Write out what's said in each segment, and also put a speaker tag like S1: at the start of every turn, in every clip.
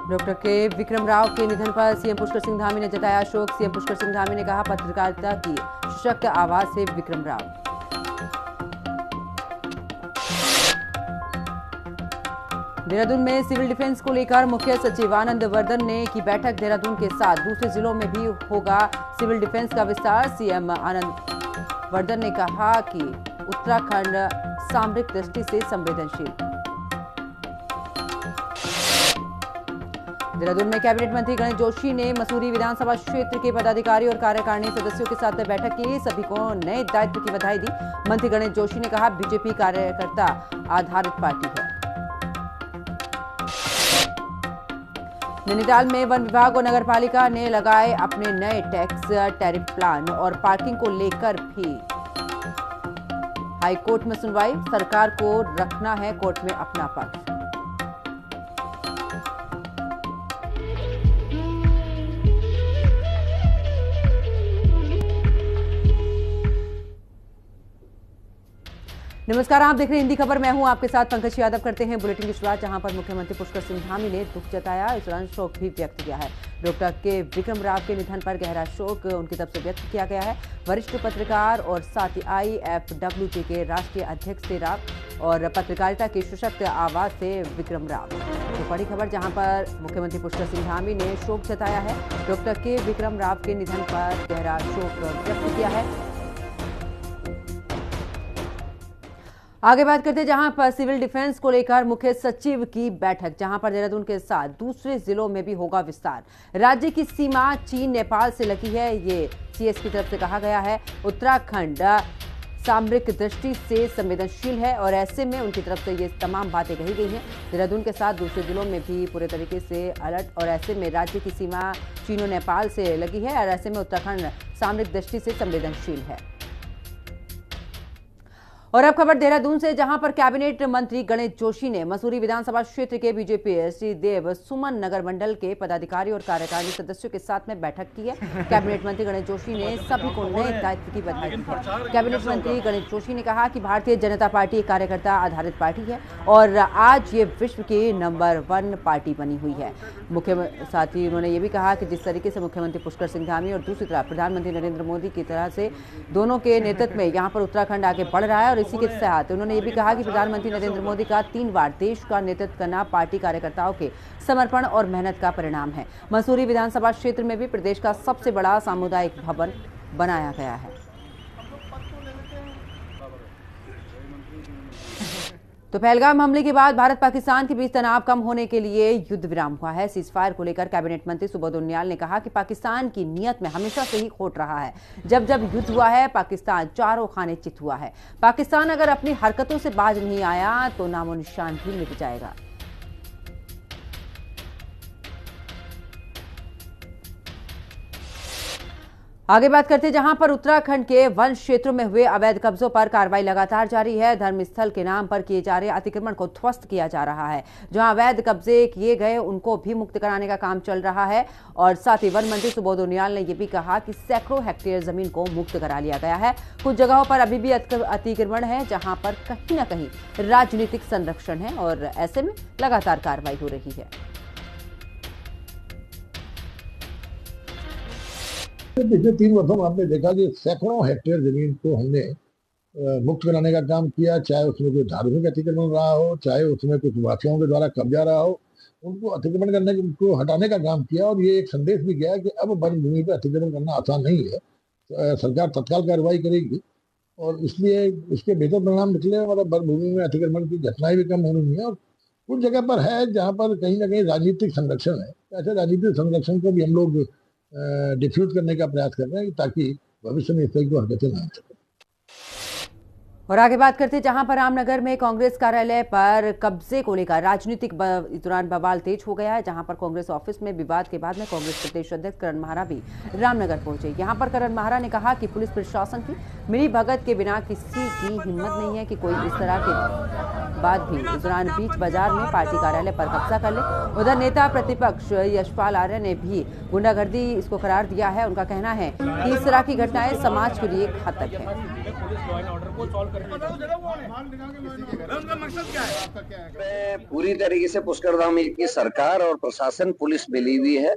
S1: Doctor के विक्रम राव के निधन पर सीएम पुष्कर सिंह धामी ने जताया शोक। सीएम पुष्कर सिंह धामी ने कहा, पत्रकारिता की सशक्त आवाज से विक्रम राव। देहरादून में सिविल डिफेंस को लेकर मुख्य सचिव आनंद वर्धन ने की बैठक। देहरादून के साथ दूसरे जिलों में भी होगा सिविल डिफेंस का विस्तार। सीएम आनंद वर्धन ने कहा कि उत्तराखंड सामरिक दृष्टि से संवेदनशील। देहरादून में कैबिनेट मंत्री गणेश जोशी ने मसूरी विधानसभा क्षेत्र के पदाधिकारी और कार्यकारिणी सदस्यों के साथ बैठक की। सभी को नए दायित्व की बधाई दी। मंत्री गणेश जोशी ने कहा, बीजेपी कार्यकर्ता आधारित पार्टी है। नैनीताल में वन विभाग और नगर पालिका ने लगाए अपने नए टैक्स टैरिफ प्लान और पार्किंग को लेकर भी हाईकोर्ट में सुनवाई। सरकार को रखना है कोर्ट में अपना पक्ष। नमस्कार, आप देख रहे हैं हिंदी खबर। मैं हूं आपके साथ पंकज यादव। करते हैं बुलेटिन की शुरुआत, जहां पर मुख्यमंत्री पुष्कर सिंह धामी ने दुख जताया। इस दौरान शोक भी व्यक्त किया है। डॉक्टर के विक्रम राव के निधन पर गहरा शोक उनकी तरफ से व्यक्त किया गया है। वरिष्ठ पत्रकार और साथ ही IFWJ के राष्ट्रीय अध्यक्ष थे राव और पत्रकारिता की सशक्त आवाज से विक्रम राव। तो बड़ी खबर, जहां पर मुख्यमंत्री पुष्कर सिंह धामी ने शोक जताया है। डॉक्टर के विक्रम राव के निधन पर गहरा शोक व्यक्त किया है। आगे बात करते हैं, जहां पर सिविल डिफेंस को लेकर मुख्य सचिव की बैठक, जहां पर देहरादून के साथ दूसरे जिलों में भी होगा विस्तार। राज्य की सीमा चीन नेपाल से लगी है, ये CS की तरफ से कहा गया है। उत्तराखंड सामरिक दृष्टि से संवेदनशील है और ऐसे में उनकी तरफ से ये तमाम बातें कही गई हैं। देहरादून के साथ दूसरे जिलों में भी पूरे तरीके से अलर्ट और ऐसे में राज्य की सीमा चीन और नेपाल से लगी है और ऐसे में उत्तराखंड सामरिक दृष्टि से संवेदनशील है। और अब खबर देहरादून से, जहां पर कैबिनेट मंत्री गणेश जोशी ने मसूरी विधानसभा क्षेत्र के बीजेपी श्री देव सुमन नगर मंडल के पदाधिकारी और कार्यकारिणी सदस्यों के साथ में बैठक की है। कैबिनेट मंत्री गणेश जोशी ने सभी को नए दायित्व की बधाई दी है। कैबिनेट मंत्री गणेश जोशी ने कहा कि भारतीय जनता पार्टी एक कार्यकर्ता आधारित पार्टी है और आज ये विश्व की नंबर 1 पार्टी बनी हुई है। साथ ही उन्होंने ये भी कहा कि जिस तरीके से मुख्यमंत्री पुष्कर सिंह धामी और दूसरी तरफ प्रधानमंत्री नरेंद्र मोदी की तरह से दोनों के नेतृत्व में यहाँ पर उत्तराखंड आगे बढ़ रहा है और इसी के साथ उन्होंने ये भी कहा कि प्रधानमंत्री नरेंद्र मोदी का 3 बार देश का नेतृत्व करना पार्टी कार्यकर्ताओं के समर्पण और मेहनत का परिणाम है। मसूरी विधानसभा क्षेत्र में भी प्रदेश का सबसे बड़ा सामुदायिक भवन बनाया गया है। तो पहलगाम हमले के बाद भारत पाकिस्तान के बीच तनाव कम होने के लिए युद्ध विराम हुआ है। सीज फायर को लेकर कैबिनेट मंत्री सुबोध उनियाल ने कहा कि पाकिस्तान की नीयत में हमेशा से ही खोट रहा है। जब जब युद्ध हुआ है, पाकिस्तान चारों खाने चित हुआ है। पाकिस्तान अगर अपनी हरकतों से बाज नहीं आया तो नामो निशान भी मिट जाएगा। आगे बात करते हैं, जहां पर उत्तराखंड के वन क्षेत्रों में हुए अवैध कब्जों पर कार्रवाई लगातार जारी है। धर्मस्थल के नाम पर किए जा रहे अतिक्रमण को ध्वस्त किया जा रहा है। जहां अवैध कब्जे किए गए उनको भी मुक्त कराने का काम चल रहा है और साथ ही वन मंत्री सुबोध उनियाल ने यह भी कहा कि सैकड़ों हेक्टेयर जमीन को मुक्त करा लिया गया है। कुछ जगहों पर अभी भी अतिक्रमण है, जहां पर कहीं ना कहीं राजनीतिक संरक्षण है और ऐसे में लगातार कार्रवाई हो रही है।
S2: पिछले 3 वर्षों में आपने देखा कि सैकड़ों हेक्टेयर जमीन को हमने मुक्त कराने का काम किया, चाहे उसमें कोई धार्मिक अतिक्रमण रहा हो, चाहे उसमें कुछ वासियों के द्वारा कब्जा रहा हो, उनको अतिक्रमण करने को हटाने का काम किया। और ये एक संदेश भी गया कि अब वन भूमि पर अतिक्रमण करना आसान नहीं है, सरकार तत्काल कार्रवाई करेगी और इसलिए इसके बेहतर परिणाम निकले और अब वन भूमि में अतिक्रमण की घटनाएं भी कम हो रही है। और कुछ जगह पर है जहाँ पर कहीं ना कहीं राजनीतिक संरक्षण है। ऐसे राजनीतिक संरक्षण को भी हम लोग डिफ्यूज करने का प्रयास कर रहे हैं ताकि भविष्य में इस तरह की हरकतें ना हो सके।
S1: और आगे बात करते हैं, जहां पर रामनगर में कांग्रेस कार्यालय पर कब्जे को लेकर राजनीतिक दौरान बवाल तेज हो गया है। जहां पर कांग्रेस ऑफिस में विवाद के बाद में कांग्रेस प्रदेश अध्यक्ष करण माहरा भी रामनगर पहुंचे। यहां पर करण माहरा ने कहा कि पुलिस प्रशासन की मिली भगत के बिना किसी की हिम्मत नहीं है कि कोई इस तरह के बाद भी इस दौरान बीच बाजार में पार्टी कार्यालय पर कब्जा कर ले। उधर नेता प्रतिपक्ष यशपाल आर्य ने भी गुंडागर्दी इसको करार दिया है। उनका कहना है कि इस तरह की घटनाएं समाज के लिए घातक है।
S3: पूरी तरीके से पुष्करधाम की सरकार और प्रशासन पुलिस मिली हुई है।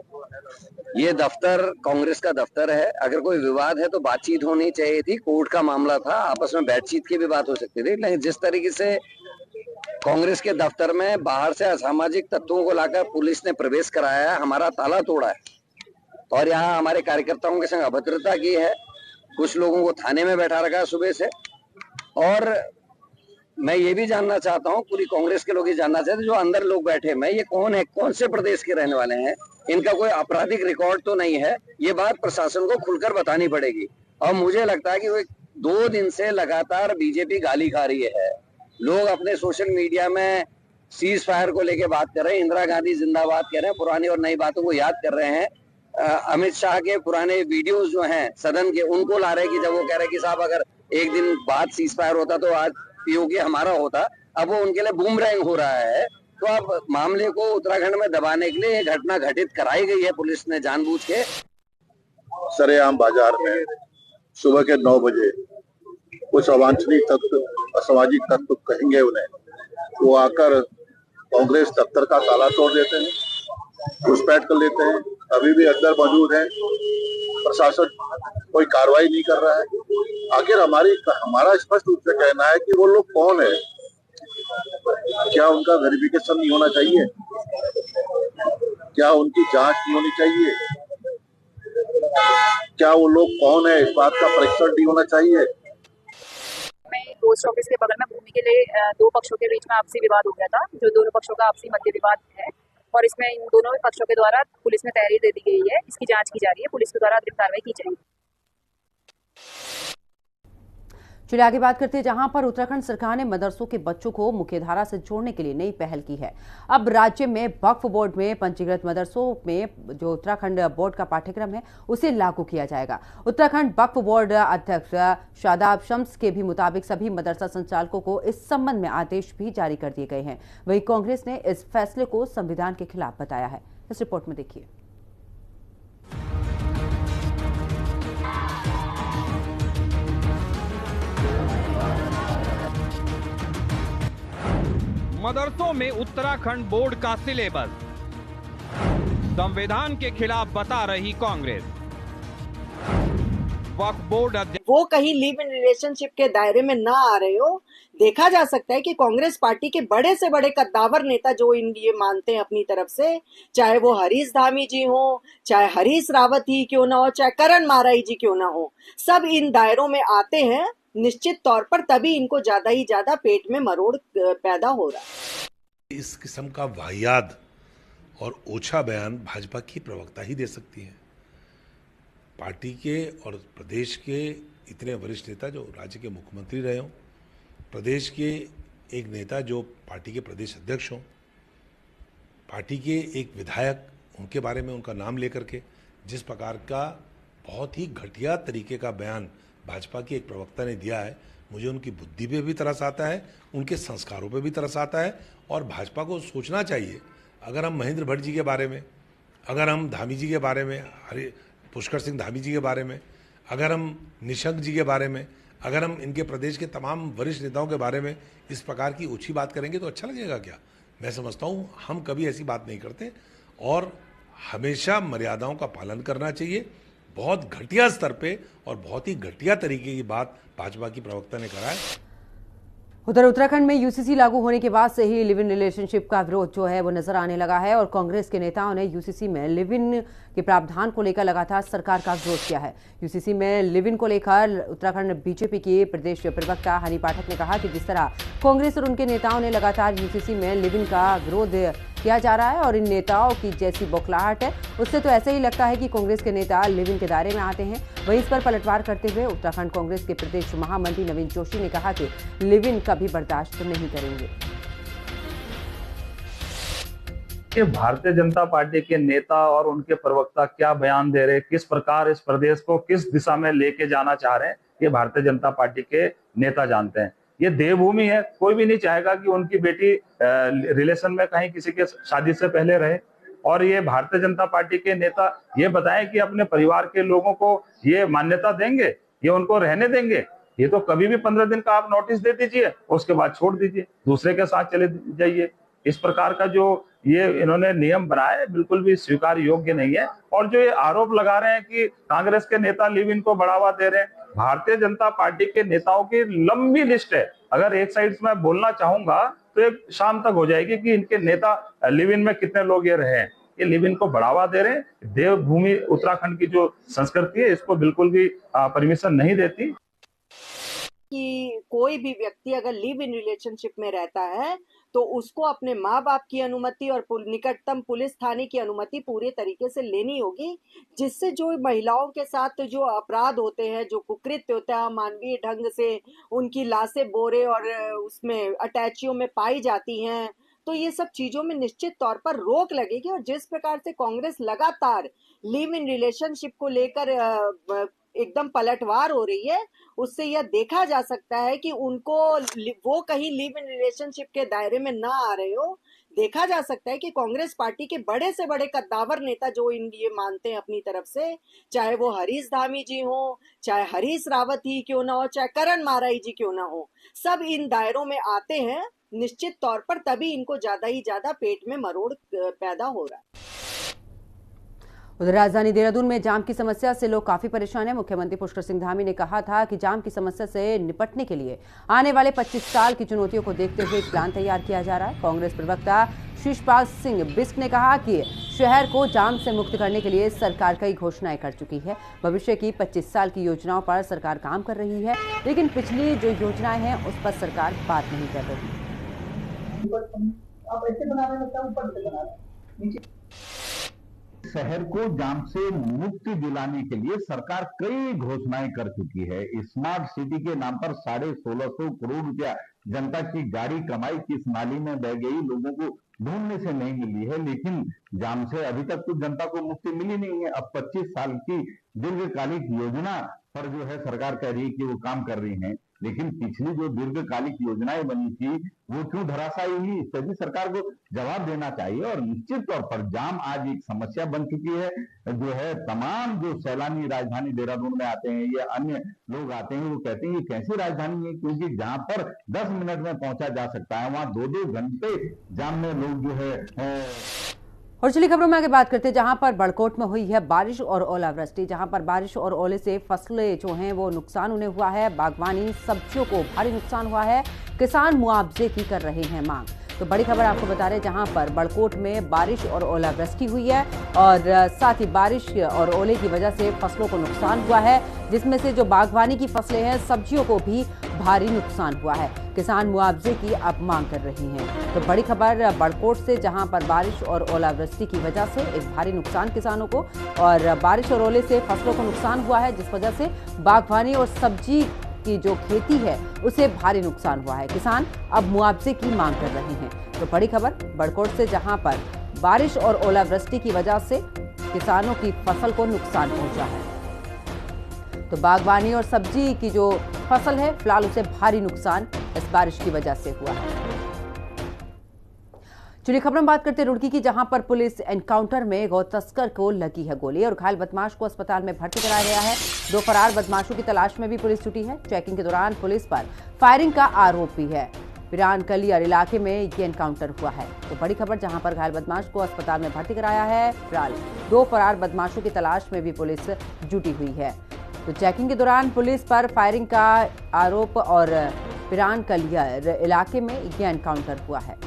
S3: ये दफ्तर कांग्रेस का दफ्तर है। अगर कोई विवाद है तो बातचीत होनी चाहिए थी। कोर्ट का मामला था, आपस में बातचीत की भी बात हो सकती थी। लेकिन जिस तरीके से कांग्रेस के दफ्तर में बाहर से असामाजिक तत्वों को लाकर पुलिस ने प्रवेश कराया है, हमारा ताला तोड़ा है और यहाँ हमारे कार्यकर्ताओं के संग अभद्रता की है। कुछ लोगों को थाने में बैठा रखा है सुबह से। और मैं ये भी जानना चाहता हूँ, पूरी कांग्रेस के लोग ये जानना चाहते हैं जो अंदर लोग बैठे हैं, ये कौन है, कौन से प्रदेश के रहने वाले हैं, इनका कोई आपराधिक रिकॉर्ड तो नहीं है। ये बात प्रशासन को खुलकर बतानी पड़ेगी। और मुझे लगता है कि वो 2 दिन से लगातार बीजेपी गाली खा रही है। लोग अपने सोशल मीडिया में सीज फायर को लेके बात कर रहे हैं, इंदिरा गांधी जिंदाबाद कह रहे हैं, पुरानी और नई बातों को याद कर रहे हैं। अमित शाह के पुराने वीडियोस जो हैं सदन के, उनको ला रहे हैं कि जब वो कह रहे हैं कि साहब अगर एक दिन बाद सीज फायर होता तो आज पीओके हमारा होता। अब वो उनके लिए बूमरैंग हो रहा है। तो अब मामले को उत्तराखंड में दबाने के लिए ये घटना घटित कराई गई है पुलिस ने जानबूझ के।
S4: सरेआम बाजार में सुबह के 9 बजे कुछ अवांछनीय तत्व, असामाजिक तत्व कहेंगे उन्हें, वो आकर कांग्रेस दफ्तर का ताला तोड़ देते हैं, घुसपैठ कर लेते हैं। अभी भी अंदर मौजूद हैं। प्रशासन कोई कार्रवाई नहीं कर रहा है। आखिर हमारा स्पष्ट रूप से कहना है कि वो लोग कौन है। क्या उनका वेरिफिकेशन नहीं होना चाहिए? क्या उनकी जांच नहीं होनी चाहिए? क्या वो लोग कौन है इस बात का परीक्षण नहीं होना चाहिए?
S5: पोस्ट ऑफिस के बगल में भूमि के लिए 2 पक्षों के बीच में आपसी विवाद हो गया था, जो दोनों पक्षों का आपसी मध्य विवाद है और इसमें इन दोनों पक्षों के द्वारा पुलिस में तहरीर दे दी गई है। इसकी जांच की जा रही है, पुलिस के द्वारा अग्रिम कार्रवाई की जाएगी।
S1: चलिए आगे बात करते हैं, जहां पर उत्तराखंड सरकार ने मदरसों के बच्चों को मुख्यधारा से जोड़ने के लिए नई पहल की है। अब राज्य में वक्फ बोर्ड में पंजीकृत मदरसों में जो उत्तराखंड बोर्ड का पाठ्यक्रम है उसे लागू किया जाएगा। उत्तराखंड वक्फ बोर्ड अध्यक्ष शादाब शम्स के भी मुताबिक सभी मदरसा संचालकों को इस संबंध में आदेश भी जारी कर दिए गए हैं। वहीं कांग्रेस ने इस फैसले को संविधान के खिलाफ बताया है। इस रिपोर्ट में देखिए।
S6: मदरसों में उत्तराखंड बोर्ड का सिलेबस संविधान के खिलाफ बता रही कांग्रेस। वक्फ बोर्ड
S7: वो कहीं लिव इन रिलेशनशिप के दायरे में ना आ रहे हो। देखा जा सकता है कि कांग्रेस पार्टी के बड़े से बड़े कद्दावर नेता जो ये मानते हैं अपनी तरफ से, चाहे वो हरीश धामी जी हो, चाहे हरीश रावत ही क्यों ना हो, चाहे करण माराई जी क्यों ना हो, सब इन दायरों में आते हैं निश्चित तौर पर। तभी इनको ज्यादा ही ज्यादा पेट में मरोड़ पैदा हो रहा है।
S8: इस किस्म का वाहियात और ओछा बयान भाजपा की प्रवक्ता ही दे सकती है। पार्टी के और प्रदेश के इतने वरिष्ठ नेता जो राज्य के मुख्यमंत्री रहे हों, प्रदेश के एक नेता जो पार्टी के प्रदेश अध्यक्ष हों, पार्टी के एक विधायक, उनके बारे में उनका नाम लेकर के जिस प्रकार का बहुत ही घटिया तरीके का बयान भाजपा के एक प्रवक्ता ने दिया है, मुझे उनकी बुद्धि पे भी तरस आता है, उनके संस्कारों पे भी तरस आता है। और भाजपा को सोचना चाहिए, अगर हम महेंद्र भट्ट जी के बारे में, अगर हम धामी जी के बारे में, पुष्कर सिंह धामी जी के बारे में, अगर हम निशंक जी के बारे में, अगर हम इनके प्रदेश के तमाम वरिष्ठ नेताओं के बारे में इस प्रकार की ऊंची बात करेंगे तो अच्छा लगेगा क्या? मैं समझता हूँ हम कभी ऐसी बात नहीं करते और हमेशा मर्यादाओं का पालन करना चाहिए। बहुत घटिया स्तर पे और बहुत ही घटिया तरीके की बात भाजपा की प्रवक्ता ने करा है।
S1: उधर उत्तराखंड में यूसीसी लागू होने के बाद से ही लिव इन रिलेशनशिप का विरोध जो है वो नजर आने लगा है और कांग्रेस के नेताओं ने यूसीसी में लिव इन के प्रावधान को लेकर लगातार सरकार का विरोध किया है। यूसीसी में लिव इन को लेकर उत्तराखंड बीजेपी के प्रदेश प्रवक्ता हनी पाठक ने कहा कि जिस तरह कांग्रेस और उनके नेताओं ने लगातार यूसीसी में लिव इन का विरोध किया जा रहा है और इन नेताओं की जैसी बौखलाहट है, उससे तो ऐसे ही लगता है कि कांग्रेस के नेता लिव इन के दायरे में आते हैं। वहीं इस पर पलटवार करते हुए उत्तराखंड कांग्रेस के प्रदेश महामंत्री नवीन जोशी ने कहा कि लिव इन कभी बर्दाश्त नहीं करेंगे।
S9: भारतीय जनता पार्टी के नेता और उनके प्रवक्ता क्या बयान दे रहे, किस प्रकार इस प्रदेश को किस दिशा में लेके जाना चाह रहे हैं, ये भारतीय जनता पार्टी के नेता जानते हैं। ये देवभूमि है, कोई भी नहीं चाहेगा कि उनकी बेटी रिलेशन में कहीं किसी के शादी से पहले रहे। और ये भारतीय जनता पार्टी के नेता ये बताएं कि अपने परिवार के लोगों को ये मान्यता देंगे, ये उनको रहने देंगे। ये तो कभी भी 15 दिन का आप नोटिस दे दीजिए, उसके बाद छोड़ दीजिए, दूसरे के साथ चले जाइए। इस प्रकार का जो ये इन्होंने नियम बनाया है बिल्कुल भी स्वीकार योग्य नहीं है। और जो ये आरोप लगा रहे हैं कि कांग्रेस के नेता लिव इन को बढ़ावा दे रहे हैं, भारतीय जनता पार्टी के नेताओं की लंबी लिस्ट है। अगर एक साइड से मैं बोलना चाहूंगा तो एक शाम तक हो जाएगी कि इनके नेता लिव इन में कितने लोग ये रहे हैं। ये लिव इन को बढ़ावा दे रहे हैं। देवभूमि उत्तराखंड की जो संस्कृति है इसको बिल्कुल भी परमिशन नहीं देती।
S7: कि कोई भी व्यक्ति अगर लिव इन रिलेशनशिप में रहता है तो उसको अपने माँ बाप की अनुमति और निकटतम पुलिस थाने की अनुमति पूरे तरीके से लेनी होगी, जिससे जो महिलाओं के साथ जो अपराध होते हैं, जो कुकृत्य होता है, मानवीय ढंग से उनकी लाशें बोरे और उसमें अटैचियों में पाई जाती हैं, तो ये सब चीजों में निश्चित तौर पर रोक लगेगी। और जिस प्रकार से कांग्रेस लगातार लिव इन रिलेशनशिप को लेकर एकदम पलटवार हो रही है, उससे यह देखा जा सकता है कि उनको वो कहीं लिव इन रिलेशनशिप के दायरे में ना आ रहे हो। देखा जा सकता है कि कांग्रेस पार्टी के बड़े से बड़े कद्दावर नेता जो ये मानते हैं अपनी तरफ से, चाहे वो हरीश धामी जी हो, चाहे हरीश रावत ही क्यों ना हो, चाहे करण माराई जी क्यों ना हो, सब इन दायरों में आते हैं निश्चित तौर पर। तभी इनको ज्यादा ही ज्यादा पेट में मरोड़ पैदा हो रहा है।
S1: उधर राजधानी देहरादून में जाम की समस्या से लोग काफी परेशान हैं। मुख्यमंत्री पुष्कर सिंह धामी ने कहा था कि जाम की समस्या से निपटने के लिए आने वाले 25 साल की चुनौतियों को देखते हुए एक प्लान तैयार किया जा रहा है। कांग्रेस प्रवक्ता शिषपाल सिंह बिस्क ने कहा कि शहर को जाम से मुक्त करने के लिए सरकार कई घोषणाएं कर चुकी है। भविष्य की 25 साल की योजनाओं पर सरकार काम कर रही है, लेकिन पिछली जो योजनाएं हैं उस पर सरकार बात नहीं कर रही।
S10: शहर को जाम से मुक्ति दिलाने के लिए सरकार कई घोषणाएं कर चुकी है। स्मार्ट सिटी के नाम पर 1650 करोड़ रुपया जनता की जारी कमाई किस नाली में बह गई, लोगों को ढूंढने से नहीं मिली है। लेकिन जाम से अभी तक तो जनता को मुक्ति मिली नहीं है। अब 25 साल की दीर्घकालिक योजना पर जो है सरकार कह रही है कि वो काम कर रही है, लेकिन पिछली जो दीर्घकालिक योजनाएं बनी थी वो क्यों धराशायी हुई, इस पर भी सरकार को जवाब देना चाहिए। और निश्चित तौर पर जाम आज एक समस्या बन चुकी है। जो है तमाम जो सैलानी राजधानी देहरादून में आते हैं या अन्य लोग आते हैं, वो कहते हैं ये कैसी राजधानी है, क्योंकि जहां पर 10 मिनट में पहुंचा जा सकता है वहां 2-2 घंटे जाम में लोग जो है।
S1: और चलिए खबरों में आगे बात करते हैं, जहां पर बड़कोट में हुई है बारिश और ओलावृष्टि। जहां पर बारिश और ओले से फसलें जो हैं वो नुकसान उन्हें हुआ है, बागवानी सब्जियों को भारी नुकसान हुआ है, किसान मुआवजे की कर रहे हैं मांग। तो बड़ी खबर आपको बता रहे हैं, जहां पर बड़कोट में बारिश और ओलावृष्टि हुई है और साथ ही बारिश और ओले की वजह से फसलों को नुकसान हुआ है, जिसमें से जो बागवानी की फसलें हैं, सब्जियों को भी भारी नुकसान हुआ है। किसान मुआवजे की अब मांग कर रही हैं। तो बड़ी खबर बड़कोट से, जहां पर बारिश और ओलावृष्टि की वजह से एक भारी नुकसान किसानों को, और बारिश और ओले से फसलों को नुकसान हुआ है, जिस वजह से बागवानी और सब्जी की जो खेती है उसे भारी नुकसान हुआ है। किसान अब मुआवजे की मांग कर रहे हैं। तो बड़ी खबर बड़कोट से, जहां पर बारिश और ओलावृष्टि की वजह से किसानों की फसल को नुकसान पहुंचा है। तो बागवानी और सब्जी की जो फसल है फिलहाल उसे भारी नुकसान इस बारिश की वजह से हुआ है। चलिए खबर में बात करते हैं रुड़की की, जहां पर पुलिस एनकाउंटर में गौ तस्कर को लगी है गोली और घायल बदमाश को अस्पताल में भर्ती कराया गया है। 2 फरार बदमाशों की तलाश में भी पुलिस जुटी है। चेकिंग के दौरान पुलिस पर फायरिंग का आरोप भी है। पिरान कलियर इलाके में ये एनकाउंटर हुआ है। तो बड़ी खबर, जहां पर घायल बदमाश को अस्पताल में भर्ती कराया है। फिलहाल 2 फरार बदमाशों की तलाश में भी पुलिस जुटी हुई है। तो चेकिंग के दौरान पुलिस पर फायरिंग का आरोप और पिरान कलियर इलाके में ये एनकाउंटर हुआ है।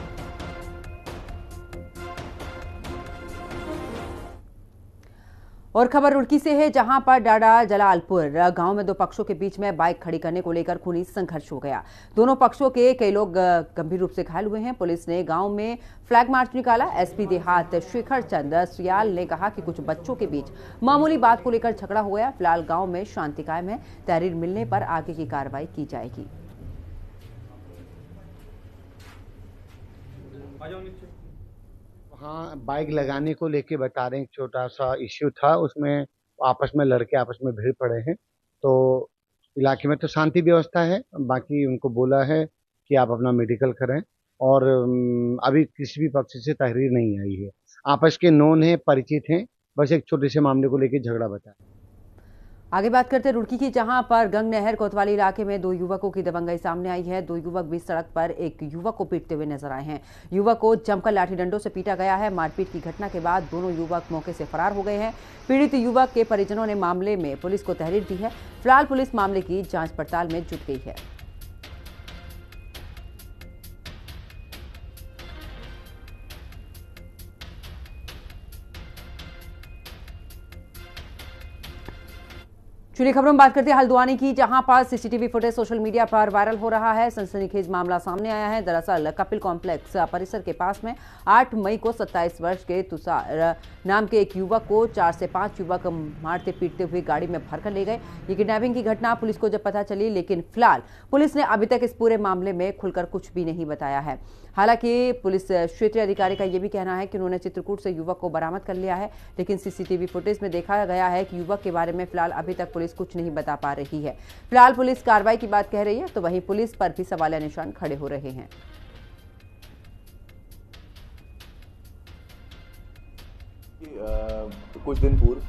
S1: और खबर रुड़की से है, जहां पर डाडा जलालपुर गांव में 2 पक्षों के बीच में बाइक खड़ी करने को लेकर खूनी संघर्ष हो गया। दोनों पक्षों के कई लोग गंभीर रूप से घायल हुए हैं। पुलिस ने गांव में फ्लैग मार्च निकाला। एसपी देहात शेखर चंद सियाल ने कहा कि कुछ बच्चों के बीच मामूली बात को लेकर झगड़ा हो गया। फिलहाल गांव में शांति कायम है। तहरीर मिलने पर आगे की कार्रवाई की जाएगी।
S11: हाँ, बाइक लगाने को लेके बता रहे हैं, एक छोटा सा इश्यू था, उसमें आपस में लड़के आपस में भिड़ पड़े हैं। तो इलाके में तो शांति व्यवस्था है। बाकी उनको बोला है कि आप अपना मेडिकल करें और अभी किसी भी पक्ष से तहरीर नहीं आई है। आपस के नोन हैं, परिचित हैं, बस एक छोटे से मामले को लेकर झगड़ा बता।
S1: आगे बात करते हैं रुड़की की, जहां पर गंग नहर कोतवाली इलाके में 2 युवकों की दबंगई सामने आई है। 2 युवक बीच सड़क पर एक युवक को पीटते हुए नजर आए हैं। युवक को जमकर लाठी डंडों से पीटा गया है। मारपीट की घटना के बाद दोनों युवक मौके से फरार हो गए हैं। पीड़ित युवक के परिजनों ने मामले में पुलिस को तहरीर दी है। फिलहाल पुलिस मामले की जांच पड़ताल में जुट गई है। चलिए खबरों में बात करते हैं हल्द्वानी की, जहां पर सीसीटीवी फुटेज सोशल मीडिया पर वायरल हो रहा है। सनसनीखेज मामला सामने आया है। दरअसल कपिल कॉम्प्लेक्स परिसर के पास में 8 मई को 27 वर्ष के तुषार नाम के एक युवक को 4 से 5 युवक मारते पीटते हुए गाड़ी में भरकर ले गए। ये किडनैपिंग की घटना पुलिस को जब पता चली, लेकिन फिलहाल पुलिस ने अभी तक इस पूरे मामले में खुलकर कुछ भी नहीं बताया है। हालांकि पुलिस क्षेत्रीय अधिकारी का यह भी कहना है कि उन्होंने चित्रकूट से युवक को बरामद कर लिया है, लेकिन सीसीटीवी फुटेज में देखा गया है कि युवक के बारे में फिलहाल अभी तक पुलिस कुछ नहीं बता पा रही है। फिलहाल पुलिस कार्रवाई की बात कह रही है, तो वहीं पुलिस पर भी सवालिया निशान खड़े हो रहे हैं।
S12: कुछ दिन पूर्व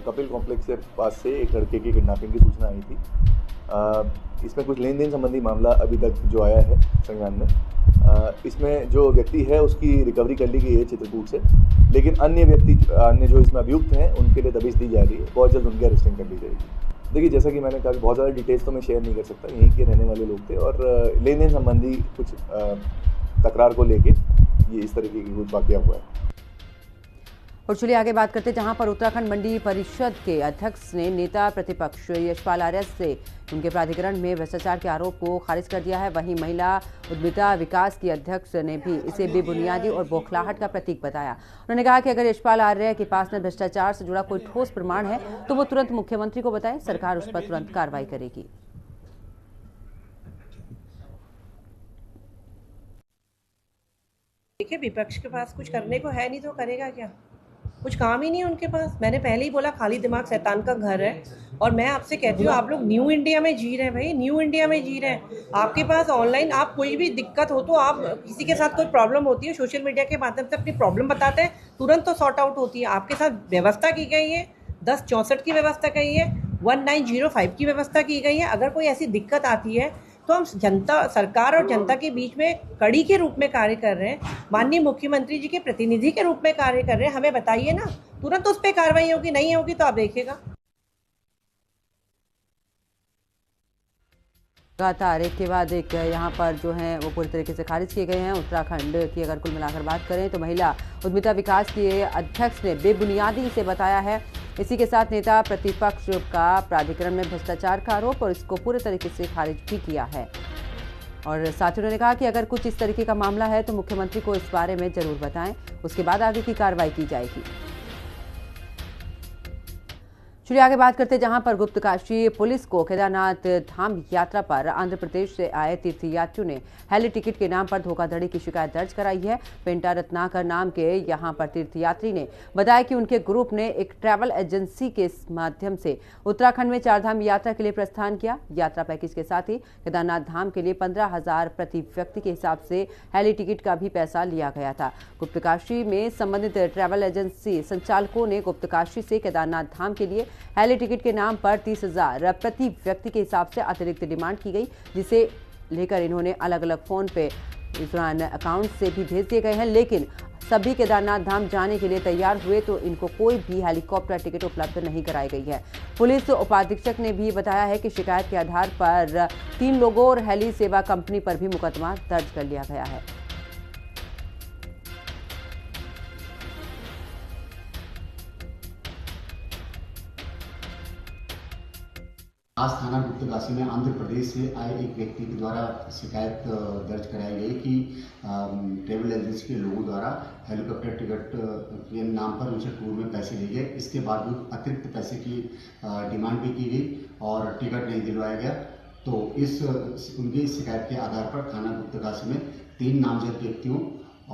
S12: कपिल कॉम्प्लेक्स के पास से एक लड़के की किडनैपिंग की सूचना आई थी। इसमें कुछ लेन देन संबंधी मामला अभी तक जो आया है संज्ञान में, इसमें जो व्यक्ति है उसकी रिकवरी कर ली गई है चित्रकूट से, लेकिन अन्य जो इसमें अभियुक्त हैं उनके लिए दबिश दी जा रही है। बहुत जल्द उनकी अरेस्टिंग कर ली जाएगी। देखिए, जैसा कि मैंने कहा, बहुत ज़्यादा डिटेल्स तो मैं शेयर नहीं कर सकता। यहीं के रहने वाले लोग थे और लेन देन संबंधी कुछ तकरार को लेके ये इस तरीके की कुछ वाकया हुआ है।
S1: और चलिए आगे बात करते हैं, जहां पर उत्तराखंड मंडी परिषद के अध्यक्ष ने नेता प्रतिपक्ष यशपाल आर्य से उनके प्राधिकरण में भ्रष्टाचार के आरोप को खारिज कर दिया है। वहीं महिला उद्यमिता विकास की अध्यक्ष ने भी इसे बेबुनियादी और बौखलाहट का प्रतीक बताया। उन्होंने कहा कि अगर यशपाल आर्य के पास में भ्रष्टाचार से जुड़ा कोई ठोस प्रमाण है तो वो तुरंत मुख्यमंत्री को बताएं, सरकार उस पर तुरंत कार्रवाई करेगी।
S13: देखिए, विपक्ष के पास कुछ करने को है नहीं तो करेगा क्या? कुछ काम ही नहीं है उनके पास। मैंने पहले ही बोला, खाली दिमाग शैतान का घर है। और मैं आपसे कहती हूँ, आप लोग न्यू इंडिया में जी रहे हैं भाई, न्यू इंडिया में जी रहे हैं। आपके पास ऑनलाइन आप कोई भी दिक्कत हो तो आप किसी के साथ कोई प्रॉब्लम होती है, सोशल मीडिया के माध्यम से अपनी प्रॉब्लम बताते हैं, तुरंत तो सॉर्ट आउट होती है। आपके साथ व्यवस्था की गई है, 1064 की व्यवस्था की है, 1905 की व्यवस्था की गई है। अगर कोई ऐसी दिक्कत आती है तो हम जनता, सरकार और जनता के बीच में कड़ी के रूप में कार्य कर रहे हैं, माननीय मुख्यमंत्री जी के प्रतिनिधि के रूप में कार्य कर रहे हैं। हमें बताइए ना, तुरंत उस पर कार्रवाई होगी, नहीं होगी तो आप देखिएगा।
S1: लगातार एक के बाद एक यहाँ पर जो है वो पूरी तरीके से खारिज किए गए हैं। उत्तराखंड की अगर कुल मिलाकर बात करें तो महिला उद्यमिता विकास के अध्यक्ष ने बेबुनियादी इसे बताया है। इसी के साथ नेता प्रतिपक्ष का प्राधिकरण में भ्रष्टाचार का आरोप और इसको पूरे तरीके से खारिज भी किया है। और साथ ही उन्होंने कहा कि अगर कुछ इस तरीके का मामला है तो मुख्यमंत्री को इस बारे में जरूर बताएं, उसके बाद आगे की कार्रवाई की जाएगी। चलिए आगे बात करते हैं, जहां पर गुप्तकाशी पुलिस को केदारनाथ धाम यात्रा पर आंध्र प्रदेश से आए तीर्थयात्रियों ने हेली टिकट के नाम पर धोखाधड़ी की शिकायत दर्ज कराई है। पेंटा रत्नाकर नाम के यहां पर तीर्थयात्री ने बताया कि उनके ग्रुप ने एक ट्रैवल एजेंसी के माध्यम से उत्तराखंड में 4 धाम यात्रा के लिए प्रस्थान किया। यात्रा पैकेज के साथ ही केदारनाथ धाम के लिए 15,000 प्रति व्यक्ति के हिसाब से हेली टिकट का भी पैसा लिया गया था। गुप्तकाशी में संबंधित ट्रैवल एजेंसी संचालकों ने गुप्तकाशी से केदारनाथ धाम के लिए हेली टिकट के नाम पर 30,000 प्रति व्यक्ति के हिसाब से अतिरिक्त डिमांड की गई, जिसे लेकर इन्होंने अलग अलग फोन पे इस दौरान अकाउंट से भी भेज दिए गए हैं। लेकिन सभी केदारनाथ धाम जाने के लिए तैयार हुए तो इनको कोई भी हेलीकॉप्टर टिकट उपलब्ध नहीं कराई गई है। पुलिस उपाधीक्षक ने भी बताया है कि शिकायत के आधार पर 3 लोगों और हेली सेवा कंपनी पर भी मुकदमा दर्ज कर लिया गया है।
S14: आज थाना गुप्तकाशी में आंध्र प्रदेश से आए एक व्यक्ति के द्वारा शिकायत दर्ज कराई गई कि ट्रैवल एजेंसी के लोगों द्वारा हेलीकॉप्टर टिकट के नाम पर उनसे टूर में पैसे लिए गए। इसके बावजूद अतिरिक्त पैसे की डिमांड भी की गई और टिकट नहीं दिलवाया गया। तो उनकी शिकायत के आधार पर थाना गुप्तकाशी में 3 नामजद व्यक्तियों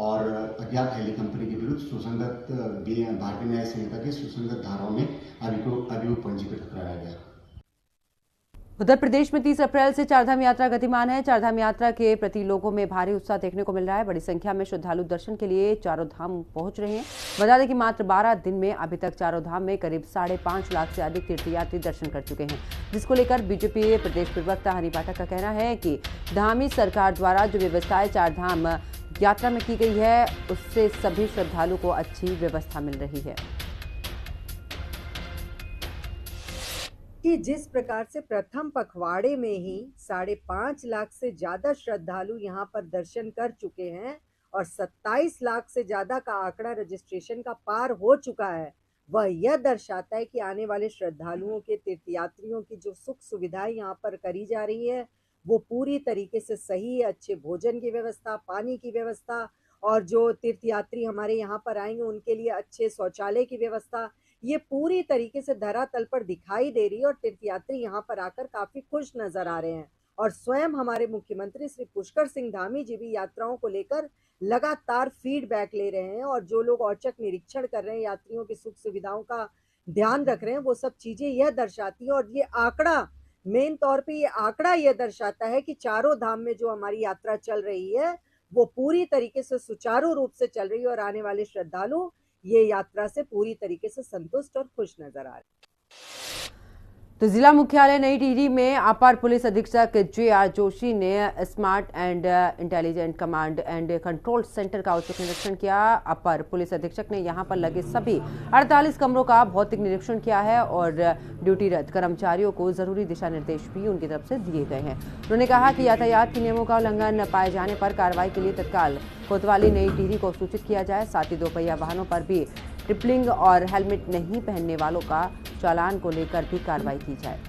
S14: और अज्ञात हेली कंपनी के विरुद्ध सुसंगत भारतीय न्याय संहिता के सुसंगत धाराओं में अभियोग पंजीकृत कराया गया।
S1: उत्तर प्रदेश में 30 अप्रैल से चारधाम यात्रा गतिमान है। चारधाम यात्रा के प्रति लोगों में भारी उत्साह देखने को मिल रहा है। बड़ी संख्या में श्रद्धालु दर्शन के लिए चारों धाम पहुंच रहे हैं। बता दें कि मात्र 12 दिन में अभी तक चारों धाम में करीब 5.5 लाख से अधिक तीर्थयात्री दर्शन कर चुके हैं, जिसको लेकर बीजेपी प्रदेश प्रवक्ता हनी पाठक का कहना है कि धामी सरकार द्वारा जो व्यवस्थाएं चारधाम यात्रा में की गई है, उससे सभी श्रद्धालु को अच्छी व्यवस्था मिल रही है।
S7: कि जिस प्रकार से प्रथम पखवाड़े में ही 5.5 लाख से ज्यादा श्रद्धालु यहाँ पर दर्शन कर चुके हैं और 27 लाख से ज्यादा का आंकड़ा रजिस्ट्रेशन का पार हो चुका है, वह यह दर्शाता है कि आने वाले श्रद्धालुओं के तीर्थयात्रियों की जो सुख सुविधाएं यहाँ पर करी जा रही है वो पूरी तरीके से सही है। अच्छे भोजन की व्यवस्था, पानी की व्यवस्था और जो तीर्थयात्री हमारे यहाँ पर आएंगे उनके लिए अच्छे शौचालय की व्यवस्था, ये पूरी तरीके से धरातल पर दिखाई दे रही है और तीर्थयात्री यहाँ पर आकर काफी खुश नजर आ रहे हैं। और स्वयं हमारे मुख्यमंत्री श्री पुष्कर सिंह धामी जी भी यात्राओं को लेकर लगातार फीडबैक ले रहे हैं और जो लोग औचक निरीक्षण कर रहे हैं, यात्रियों की सुख सुविधाओं का ध्यान रख रहे हैं, वो सब चीजें यह दर्शाती है। और ये आंकड़ा मेन तौर पे ये आंकड़ा यह दर्शाता है कि चारों धाम में जो हमारी यात्रा चल रही है वो पूरी तरीके से सुचारू रूप से चल रही है और आने वाले श्रद्धालु ये यात्रा से पूरी तरीके से संतुष्ट और खुश नजर आ रहे हैं।
S1: तो जिला मुख्यालय नई टिहरी में अपर पुलिस अधीक्षक JR जोशी ने smart and intelligent command and control centre का औचक निरीक्षण किया। अपर पुलिस अधीक्षक ने यहां पर लगे सभी 48 कमरों का भौतिक निरीक्षण किया है और ड्यूटीरत कर्मचारियों को जरूरी दिशा निर्देश भी उनकी तरफ से दिए गए हैं। उन्होंने कहा कि यातायात के नियमों का उल्लंघन पाए जाने पर कार्रवाई के लिए तत्काल कोतवाली नई टिहरी को सूचित किया जाए। साथ ही दोपहिया वाहनों पर भी ट्रिपलिंग और हेलमेट नहीं पहनने वालों का चालान को लेकर भी कार्रवाई की जाए।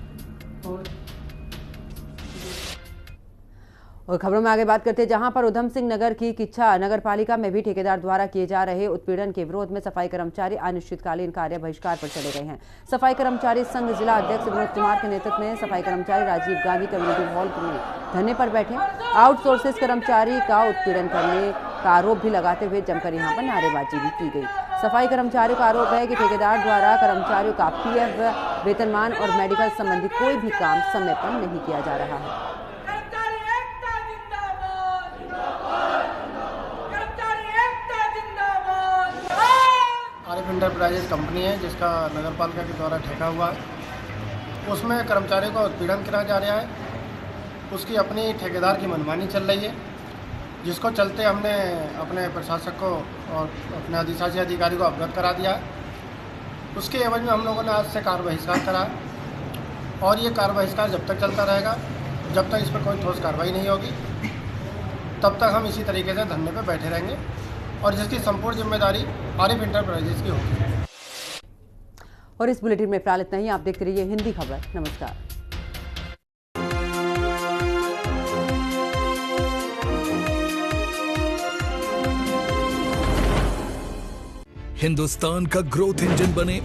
S1: और खबरों में आगे बात करते हैं, जहां पर उधम सिंह नगर की किच्छा नगर पालिका में भी ठेकेदार द्वारा किए जा रहे उत्पीड़न के विरोध में सफाई कर्मचारी अनिश्चितकालीन कार्य बहिष्कार पर चले गए हैं। सफाई कर्मचारी संघ जिला अध्यक्ष विनोद कुमार के नेतृत्व में सफाई कर्मचारी राजीव गांधी कम्युनिटी हॉल में धरने पर बैठे। आउटसोर्सेस कर्मचारी का उत्पीड़न करने का आरोप भी लगाते हुए जमकर यहां पर नारेबाजी भी की गई। सफाई कर्मचारियों का आरोप है कि ठेकेदार द्वारा कर्मचारियों का PF, वेतनमान और मेडिकल संबंधी कोई भी काम समय पर नहीं किया जा रहा है।
S15: आरिफ इंटरप्राइजेज कंपनी है जिसका नगर पालिका के द्वारा ठेका हुआ है, उसमें कर्मचारियों का उत्पीड़न किया जा रहा है। उसकी अपनी ठेकेदार की मनमानी चल रही है, जिसको चलते हमने अपने प्रशासक को और अपने अधिशासी अधिकारी को अवगत करा दिया है। उसके एवज में हम लोगों ने आज से कार्य बहिष्कार करा और ये कार्य बहिष्कार जब तक चलता रहेगा, जब तक इस पर कोई ठोस कार्रवाई नहीं होगी, तब तक हम इसी तरीके से धरने पर बैठे रहेंगे और जिसकी संपूर्ण जिम्मेदारी आरिफ इंटरप्राइजेज की होगी।
S1: और इस बुलेटिन में फिलहाल इतना ही। आप देखते रहिए हिंदी खबर। नमस्कार।
S16: हिंदुस्तान का ग्रोथ इंजन बने